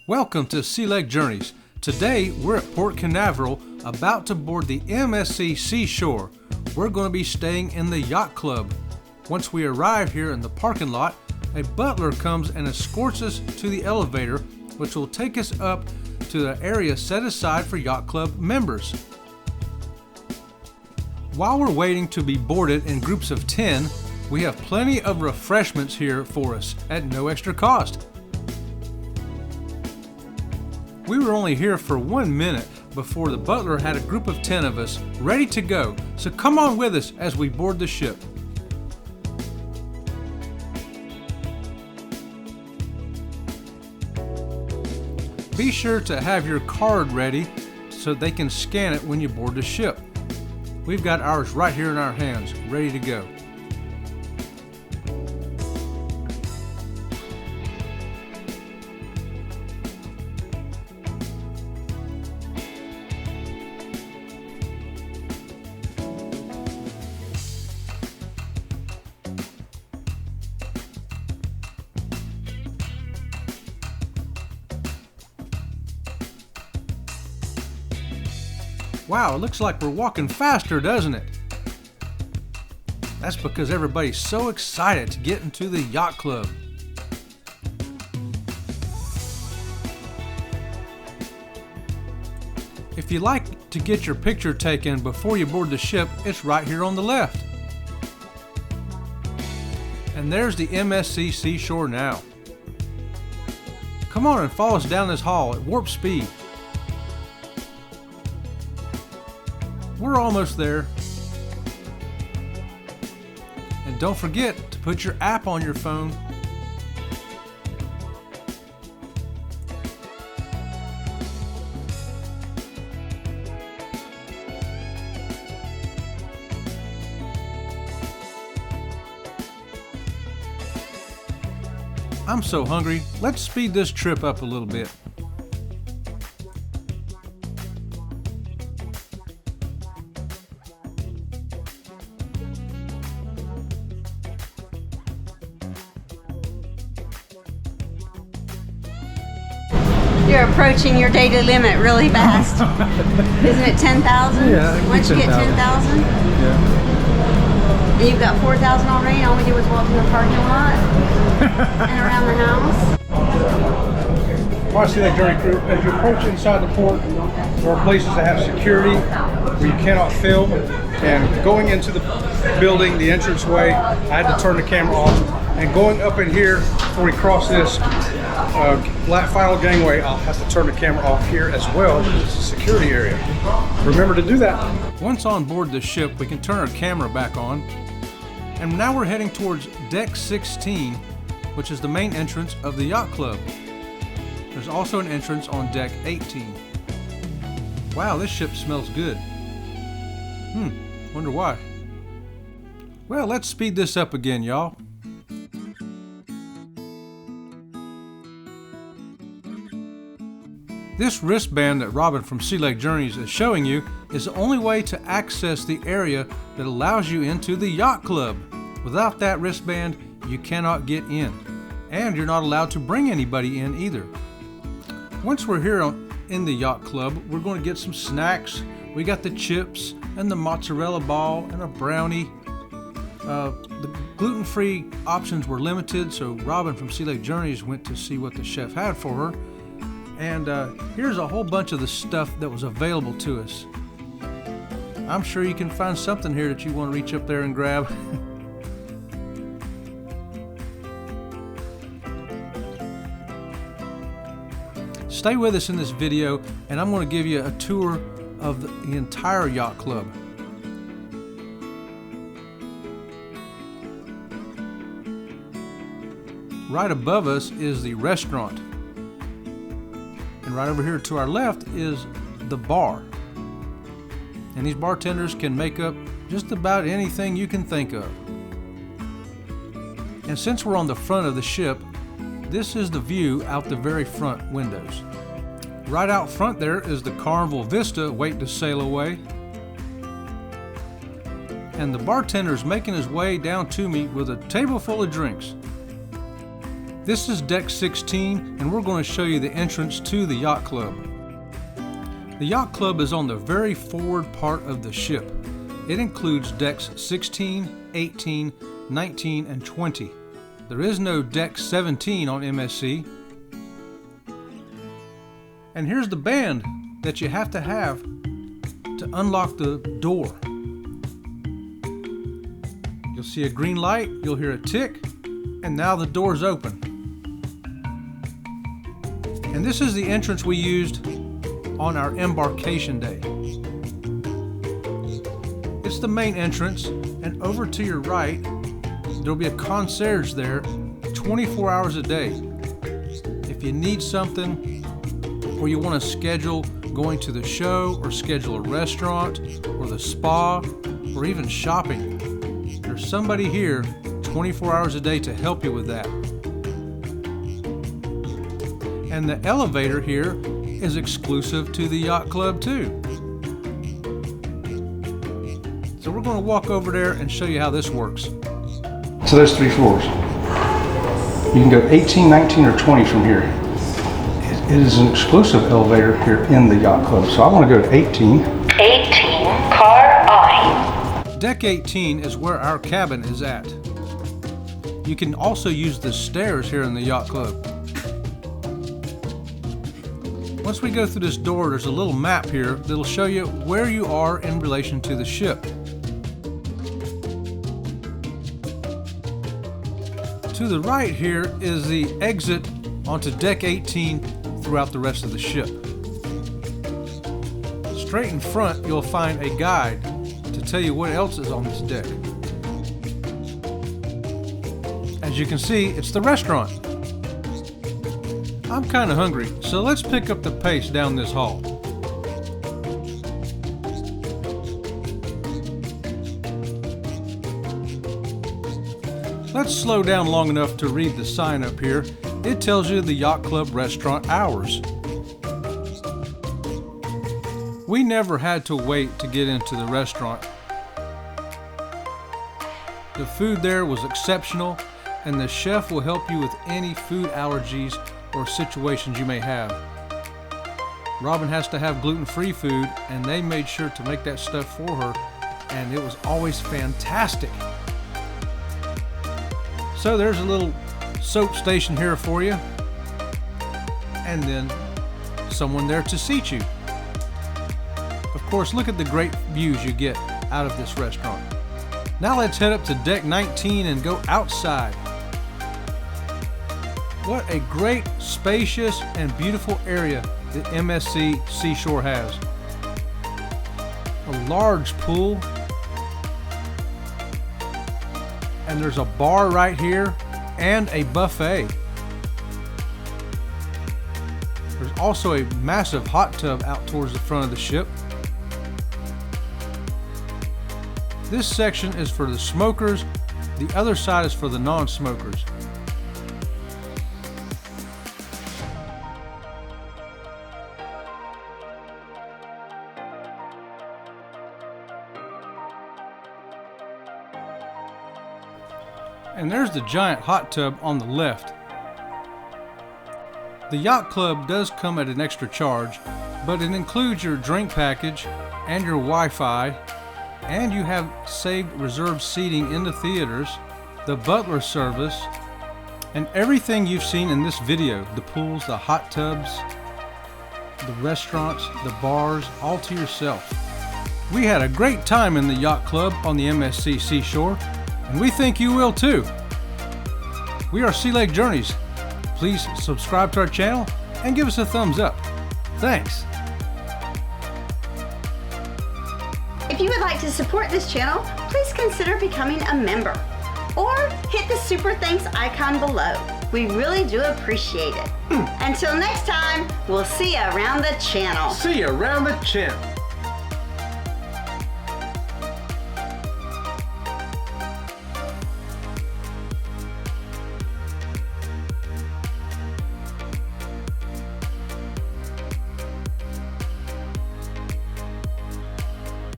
Welcome to Sea Lake Journeys. Today we're at Port Canaveral about to board the MSC Seashore. We're going to be staying in the Yacht Club. Once we arrive here in the parking lot, a butler comes and escorts us to the elevator, which will take us up to the area set aside for Yacht Club members. While we're waiting to be boarded in groups of 10, we have plenty of refreshments here for us at no extra cost. We were only here for 1 minute before the butler had a group of 10 of us ready to go, so come on with us as we board the ship. Be sure to have your card ready so they can scan it when you board the ship. We've got ours right here in our hands, ready to go. Wow, it looks like we're walking faster, doesn't it? That's because everybody's so excited to get into the Yacht Club. If you'd like to get your picture taken before you board the ship, it's right here on the left. And there's the MSC Seashore now. Come on and follow us down this hall at warp speed. We're almost there. And don't forget to put your app on your phone. I'm so hungry. Let's speed this trip up a little bit. You're approaching your data limit really fast. Isn't it 10,000? Yeah. Once you get 10,000? Yeah. And you've got 4,000 already, and all we did was walk in the parking lot and around the house. Our Sea Lake Journey crew, as you approach inside the port, there are places that have security where you cannot film. And going into the building, the entranceway, I had to turn the camera off. And going up in here, before we cross this final gangway, I'll have to turn the camera off here as well because it's a security area. Remember to do that. Once on board the ship, we can turn our camera back on. And now we're heading towards Deck 16, which is the main entrance of the Yacht Club. There's also an entrance on Deck 18. Wow, this ship smells good. Wonder why. Well, let's speed this up again, y'all. This wristband that Robin from Sea Lake Journeys is showing you is the only way to access the area that allows you into the Yacht Club. Without that wristband, you cannot get in. And you're not allowed to bring anybody in either. Once we're here in the Yacht Club, we're going to get some snacks. We got the chips and the mozzarella ball and a brownie. The gluten-free options were limited, so Robin from Sea Lake Journeys went to see what the chef had for her. And here's a whole bunch of the stuff that was available to us. I'm sure you can find something here that you want to reach up there and grab. Stay with us in this video, and I'm going to give you a tour of the entire Yacht Club. Right above us is the restaurant. And right over here to our left is the bar. And these bartenders can make up just about anything you can think of. And since we're on the front of the ship, this is the view out the very front windows. Right out front there is the Carnival Vista waiting to sail away. And the bartender's making his way down to me with a table full of drinks. This is deck 16, and we're going to show you the entrance to the Yacht Club. The Yacht Club is on the very forward part of the ship. It includes decks 16, 18, 19, and 20. There is no deck 17 on MSC. And here's the band that you have to unlock the door. You'll see a green light, you'll hear a tick, and now the door's open. And this is the entrance we used on our embarkation day. It's the main entrance, and over to your right, there'll be a concierge there 24 hours a day. If you need something, or you want to schedule going to the show, or schedule a restaurant, or the spa, or even shopping, there's somebody here 24 hours a day to help you with that. And the elevator here is exclusive to the Yacht Club too. So we're going to walk over there and show you how this works. So there's 3 floors. You can go 18, 19, or 20 from here. It is an exclusive elevator here in the Yacht Club. So I want to go to 18. 18, car I. Deck 18 is where our cabin is at. You can also use the stairs here in the Yacht Club. Once we go through this door, there's a little map here that'll show you where you are in relation to the ship. To the right here is the exit onto deck 18 throughout the rest of the ship. Straight in front, you'll find a guide to tell you what else is on this deck. As you can see, it's the restaurant. I'm kind of hungry, so let's pick up the pace down this hall. Let's slow down long enough to read the sign up here. It tells you the Yacht Club restaurant hours. We never had to wait to get into the restaurant. The food there was exceptional, and the chef will help you with any food allergies or situations you may have. Robin has to have gluten-free food, and they made sure to make that stuff for her, and it was always fantastic. So there's a little soap station here for you, and then someone there to seat you. Of course, look at the great views you get out of this restaurant. Now let's head up to deck 19 and go outside. What a great, spacious, and beautiful area the MSC Seashore has. A large pool, and there's a bar right here and a buffet. There's also a massive hot tub out towards the front of the ship. This section is for the smokers, the other side is for the non-smokers. And there's the giant hot tub on the left. The Yacht Club does come at an extra charge, but it includes your drink package and your Wi-Fi, and you have saved reserved seating in the theaters, the butler service, and everything you've seen in this video. The pools, the hot tubs, the restaurants, the bars, all to yourself. We had a great time in the Yacht Club on the MSC Seashore, and we think you will too. We are Sea Lake Journeys. Please subscribe to our channel and give us a thumbs up. Thanks. If you would like to support this channel, please consider becoming a member or hit the super thanks icon below. We really do appreciate it. Until next time, we'll see you around the channel. See you around the channel.